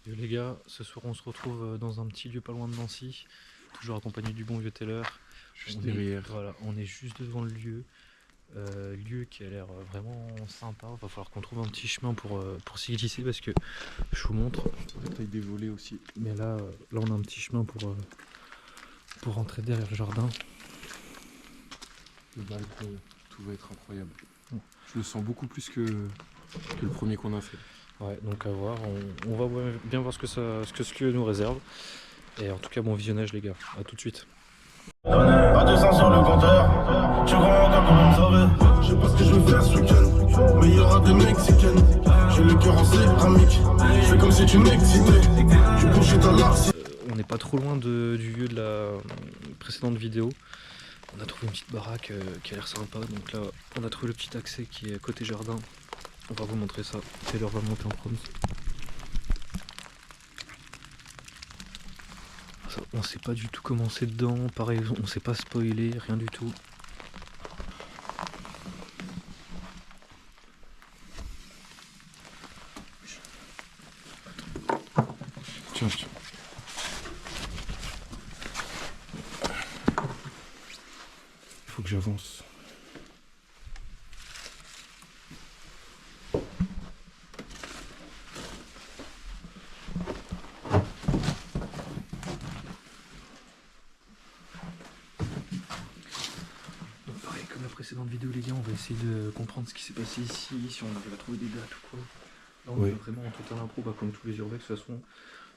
Yo les gars, ce soir on se retrouve dans un petit lieu pas loin de Nancy, toujours accompagné du bon vieux Taylor. Juste derrière. Voilà, on est juste devant le lieu, lieu qui a l'air vraiment sympa. Va falloir qu'on trouve un petit chemin pour s'y glisser parce que je vous montre. La taille des volets aussi. Mais là on a un petit chemin pour rentrer derrière le jardin. Le balcon, tout va être incroyable. Je le sens beaucoup plus que le premier qu'on a fait. Ouais, donc à voir, on va bien voir ce que ce lieu nous réserve. Et en tout cas, bon visionnage les gars, à tout de suite. À 200 sur le compteur, tu crois encore qu'on va me sauver? Je sais pas ce que je vais faire ce week-end, mais il y aura des Mexicaines. J'ai le cœur en céramique, je fais comme si tu m'excitais. Tu bouges dans l'arc. On n'est pas trop loin du lieu de la précédente vidéo. On a trouvé une petite baraque qui a l'air sympa. Donc là, on a trouvé le petit accès qui est côté jardin. On va vous montrer ça. Taylor va monter en premier. On sait pas du tout comment c'est dedans. Pareil, on sait pas spoiler, rien du tout. Tiens, tiens. Il faut que j'avance. Donc pareil, comme la précédente vidéo les gars, on va essayer de comprendre ce qui s'est passé ici, si on arrive à trouver des dates ou quoi. Là on est vraiment en total impro, bah, comme tous les urbex, de toute façon,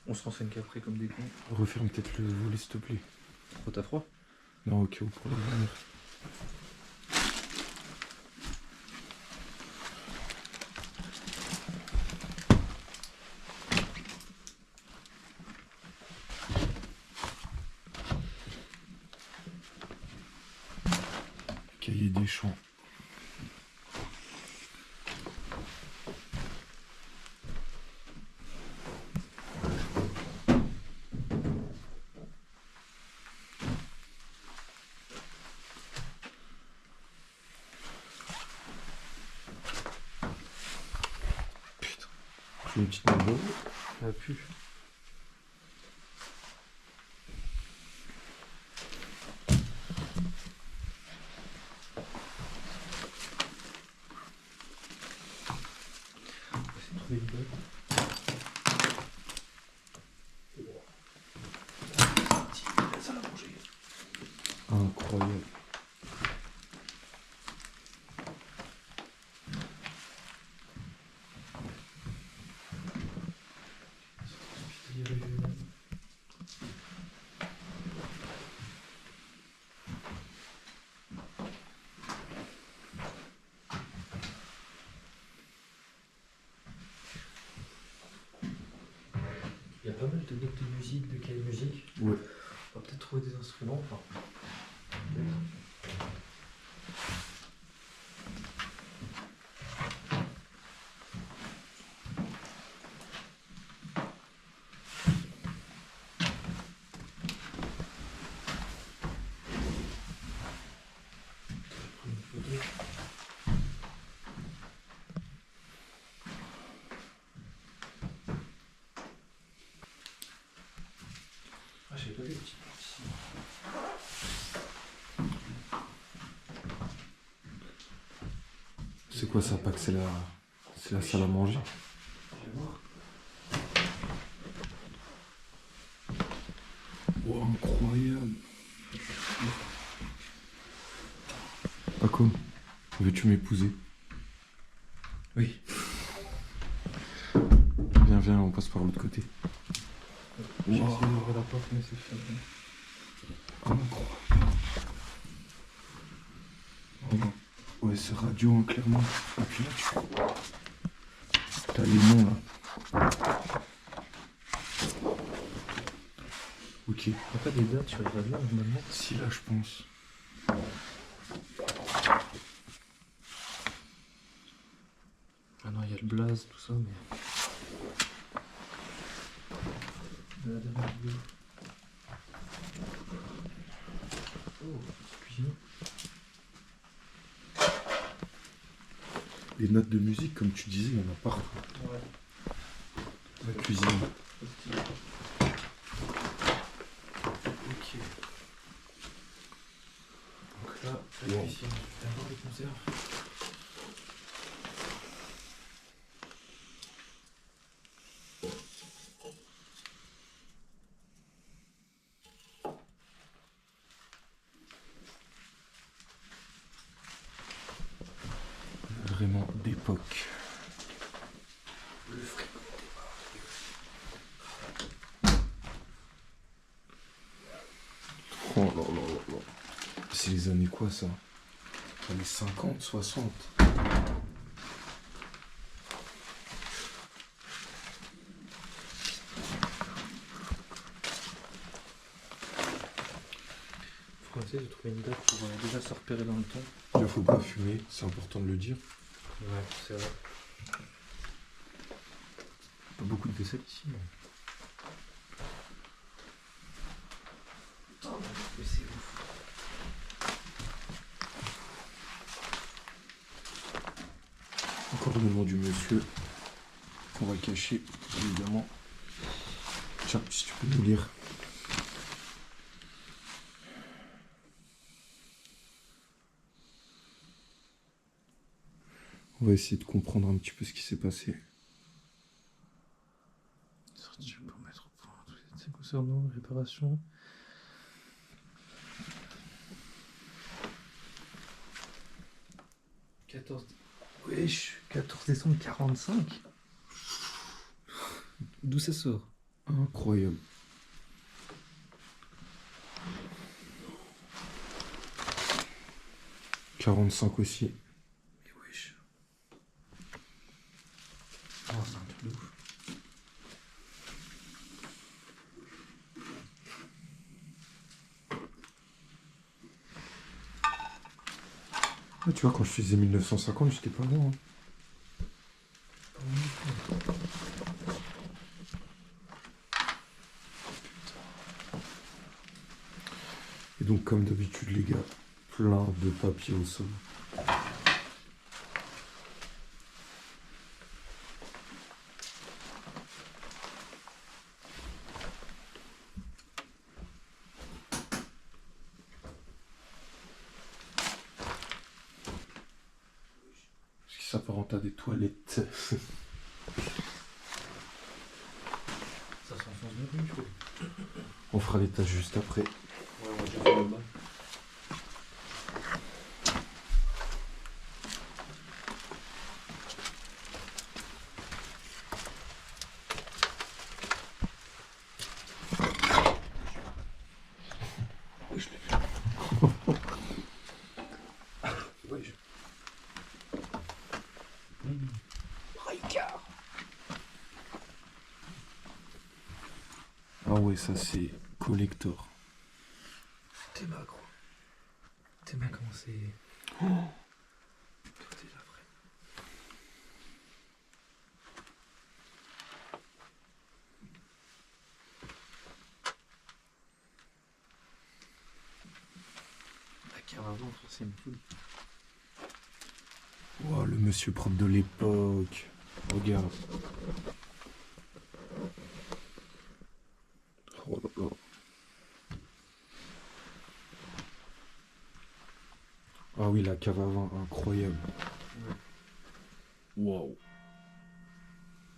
on se renseigne qu'après comme des cons. Referme peut-être le volet s'il te plaît. Oh, t'as froid? Non, ok, pour la lumière. Cahier des champs. Putain, j'ai une petite main. Ça a pu. Incroyable. Il y a pas mal de notes de musique, de quelle musique. Ouais. On va peut-être trouver des instruments. Enfin, ah, j'ai pas vu le petit ici. C'est quoi ça, Pac? C'est la salle à manger. Je vais voir. Oh, incroyable. Paco, veux-tu m'épouser? Oui. Viens, viens, on passe par l'autre côté. J'ai essayé d'ouvrir la porte, mais c'est fermé. Incroyable. Ouais, c'est radio, hein, clairement. Et puis là, t'as les noms, là. Ok. Il n'y a pas des dates sur les radios normalement? Si, là, je pense. Ah non, il y a le blaze, tout ça, mais. De la dernière vidéo. Oh, cuisine. Les notes de musique, comme tu disais, il y en a partout. Ouais. La cuisine. Ok. Donc là, la Wow. cuisine. D'abord les conserves. Vraiment d'époque. Le frigo Oh là là là là. C'est les années quoi ça? Les 50, 60. faut essayer de trouver une date pour déjà se repérer dans le temps. Il faut pas fumer, c'est important de le dire. Ouais, c'est vrai. Pas beaucoup de vaisselle ici. Mais... Putain, mais c'est ouf. Encore le nom du monsieur qu'on va cacher, évidemment. Tiens, si tu peux nous lire. On va essayer de comprendre un petit peu ce qui s'est passé. Je peux mettre au point tous les essais concernant réparation. Wesh, 14 décembre 45. D'où ça sort? Incroyable. « 45 aussi. » Mais wesh. Oh, c'est un truc de ouf. Ah, tu vois, quand je faisais 1950, j'étais pas loin. Hein. Et donc, comme d'habitude, les gars, plein de papiers au sol. Ce qui s'apparente à des toilettes. Ça s'enfonce bien plus, je trouve. On fera l'étage juste après. Ouais, on va déjà faire le bas. Ah ouais, ça c'est collector. T'es ma gros. T'es ma comment c'est. Tout est là, frère. La caravane, c'est une foule. Wow, le monsieur propre de l'époque. Regarde. Oh là là. Ah oui, la cave à vin, incroyable. Waouh.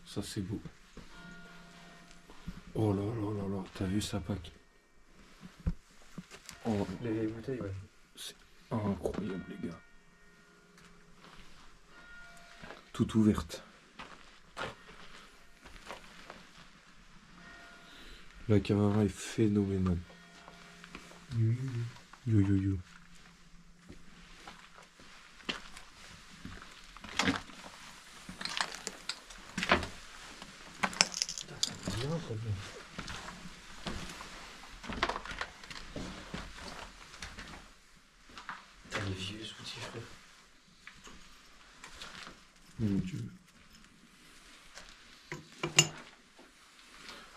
Ça c'est beau. Oh là là là là, t'as vu ça, Pac? Oh, Les bouteilles, ouais. c'est incroyable, les gars. Toute ouverte. La cave à vin est phénoménale. Yo yo yo. Putain, ça fait bien, ça. T'as les vieux outils, frère. Mon Dieu.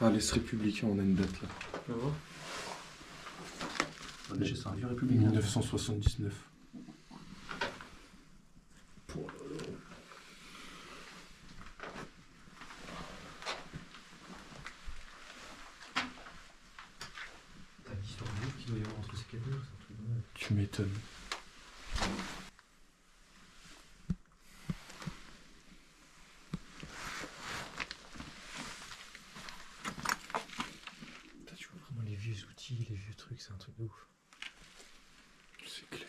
Ah, l'Est républicain, on a une date là. Tu vois? Déjà, c'est un vieux républicain. 1979. Oh là là. Tu m'étonnes. Putain, tu vois vraiment les vieux outils, les vieux trucs, c'est un truc de ouf. C'est clair.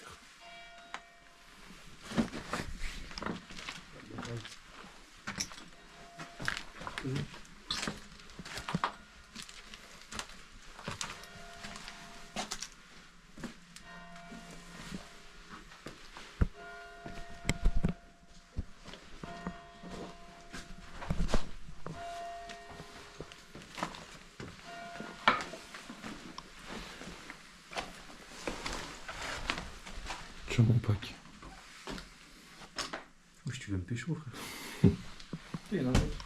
Tiens mon pack. Oui, tu veux me pécho, frère. Il y en a un autre.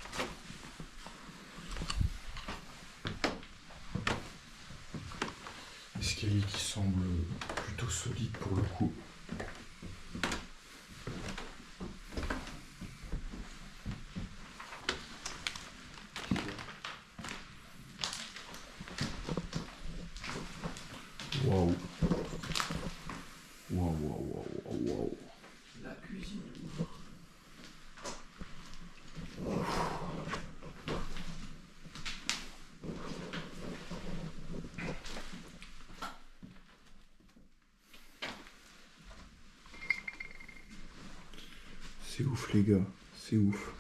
Escalier qui semble plutôt solide pour le coup. Waouh. Waouh, waouh, waouh, waouh. La cuisine. C'est ouf les gars, c'est ouf.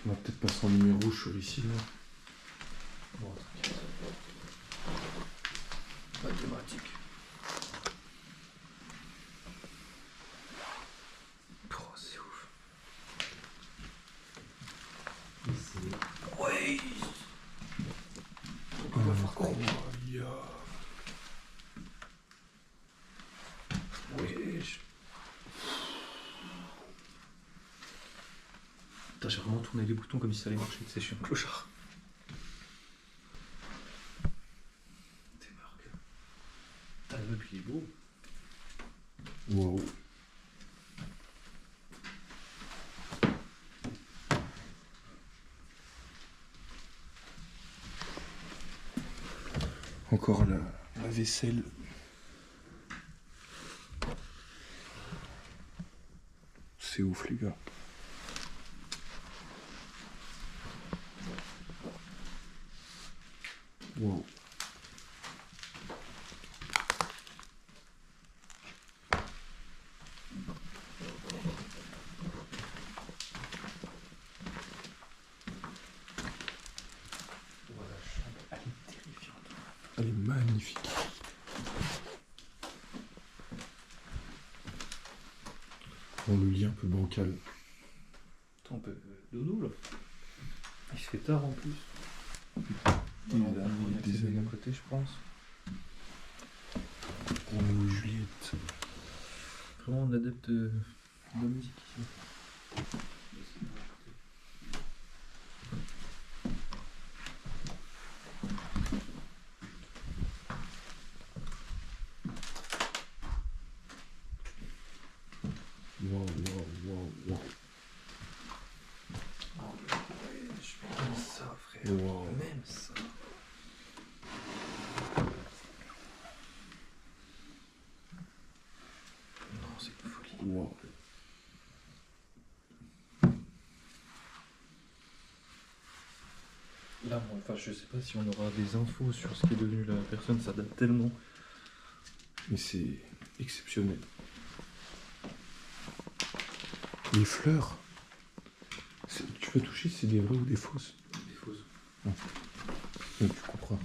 On va peut-être passer en numéro sur ici là. Bon, t'inquiète. Pas thématique. Oh, c'est ouf. Ouais. Incroyable. Wesh. Putain, j'ai vraiment tourné les boutons comme si ça allait marcher, tu sais, je suis un clochard. T'es marqué. Putain, le meuble il est beau. Waouh. Encore la vaisselle. C'est ouf les gars. Wow. Voilà, la chambre, elle est terrifiante. Elle est magnifique. Bon, le lit un peu bancal. Attends, un peu dodo là. Il se fait tard en plus. Il On a va mis accéder des d'un côté, je pense. Roméo et Juliette. Vraiment un adepte de la musique ici. Waouh, waouh, waouh, waouh. Oh, ouais, je même ça, frère. Wow. Même ça. Non, c'est une folie. Waouh. Là, moi, enfin, je sais pas si on aura des infos sur ce qui est devenu la personne, ça date tellement. Mais c'est exceptionnel. Les fleurs. Tu peux toucher si c'est des vraies ou des fausses. Des fausses. Oui, tu comprends.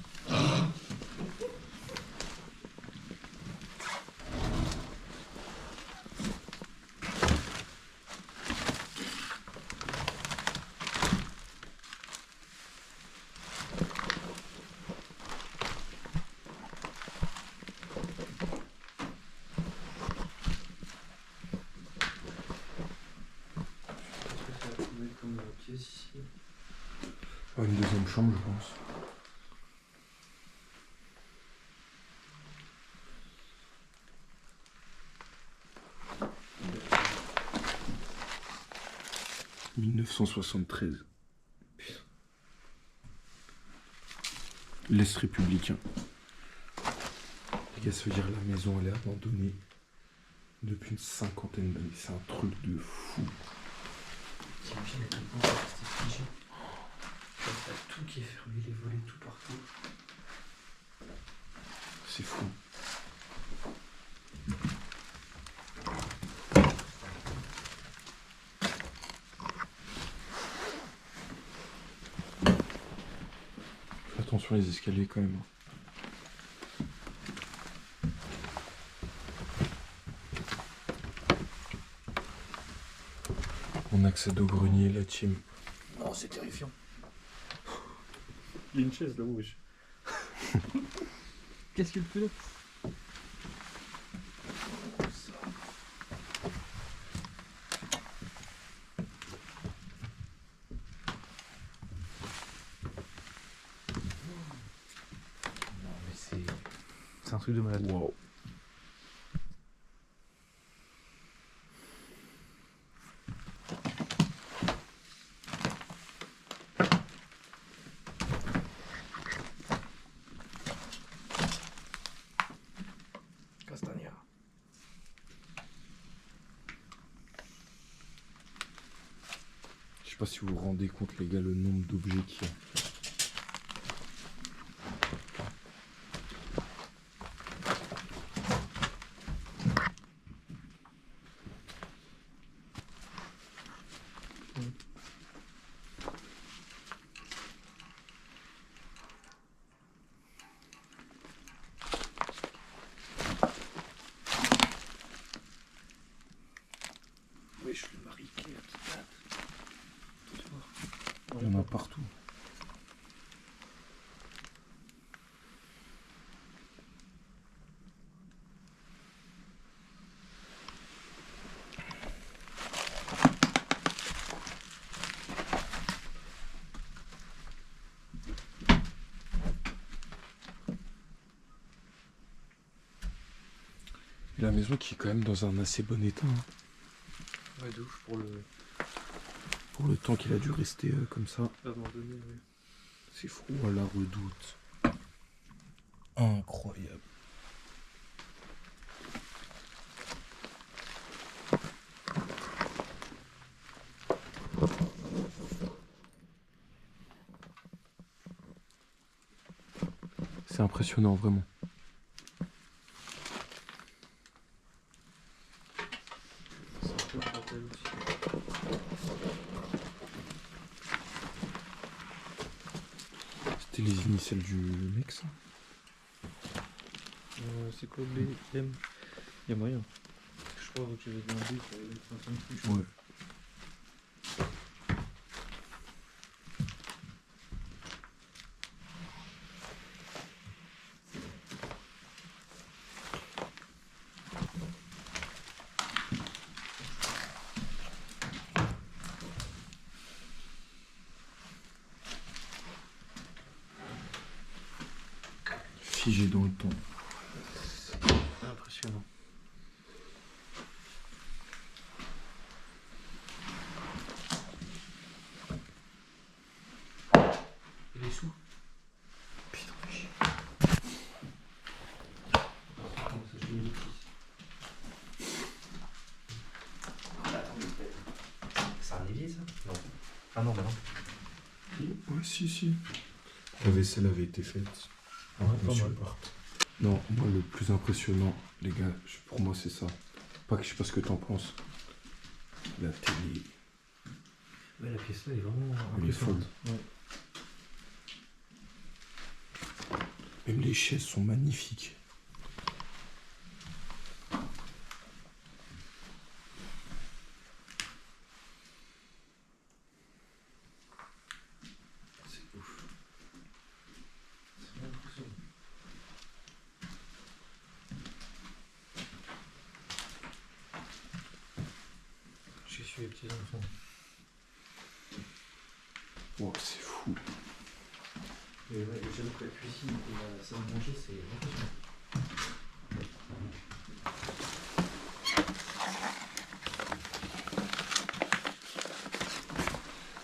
Comme pièce ici. Ah, une deuxième chambre, je pense. « 1973. » L'Est républicain. Les gars, ça veut dire la maison elle est abandonnée depuis une 50aine d'années. C'est un truc de fou. T'imagines à quel point c'est resté figé. T'as tout qui est fermé, les volets tout partout. C'est fou. Fais attention les escaliers quand même. On accède au grenier, la team. Oh, c'est terrifiant. Il y a une chaise là-haut, wesh. Qu'est-ce qu'il fait là? Non mais c'est un truc de malade. Wow. Castagna. Je sais pas si vous vous rendez compte les gars le nombre d'objets qu'il y a. Wesh, le mariquet qui date. Il y en a partout. Et la maison qui est quand même dans un assez bon état. Hein. Ouais, de ouf Pour le temps qu'il a dû rester comme ça. abandonné, ouais. C'est fou à la redoute. Incroyable. C'est impressionnant vraiment. C'est un peu le bordel aussi. C'était les initiales du mec ça. C'est quoi les M? Il y a moyen. Je crois que j'avais demandé pour les mettre un peu plus. Ouais. Figé dans le temps. Impressionnant. Et les sous? Putain, fais chier. C'est un évier ça? Non. Ah non, bah non. Ouais, si. La vaisselle avait été faite. Ouais, pas Monsieur mal. parte. Non, moi le plus impressionnant, les gars, pour moi c'est ça. Pas que je sais pas ce que t'en penses. La télé. Ouais, la pièce là est vraiment Elle est folle. impressionnante. Ouais. Même les chaises sont magnifiques. C'est ouf. C'est vraiment impressionnant. J'ai su les petits enfants. Wow, c'est fou. Mais ouais, j'avoue que la cuisine et la salle à manger, c'est impressionnant.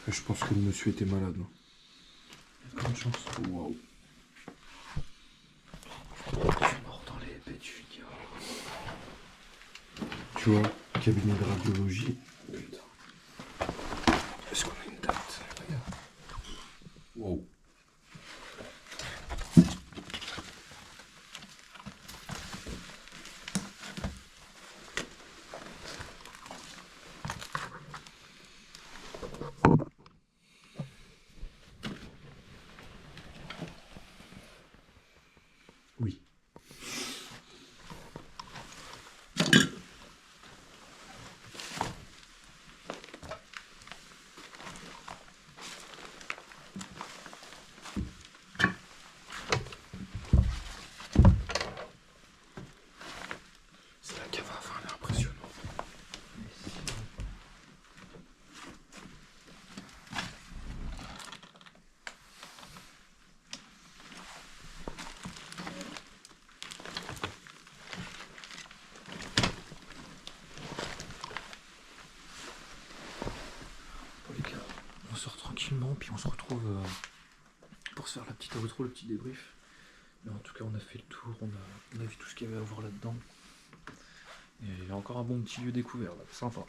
Je pense que le monsieur était malade. Hein. Grande chance. Waouh. Tu vois, cabinet de radiologie. Putain. Est-ce qu'on a une date? Regarde. Wow. Oui. C'est la cave à vin, elle est impressionnante. Bon les gars, on sort tranquillement, puis on se retrouve pour se faire la petite outro, le petit débrief. Mais en tout cas, on a fait le tour, on a vu tout ce qu'il y avait à voir là-dedans. Et il y a encore un bon petit lieu découvert là, sympa.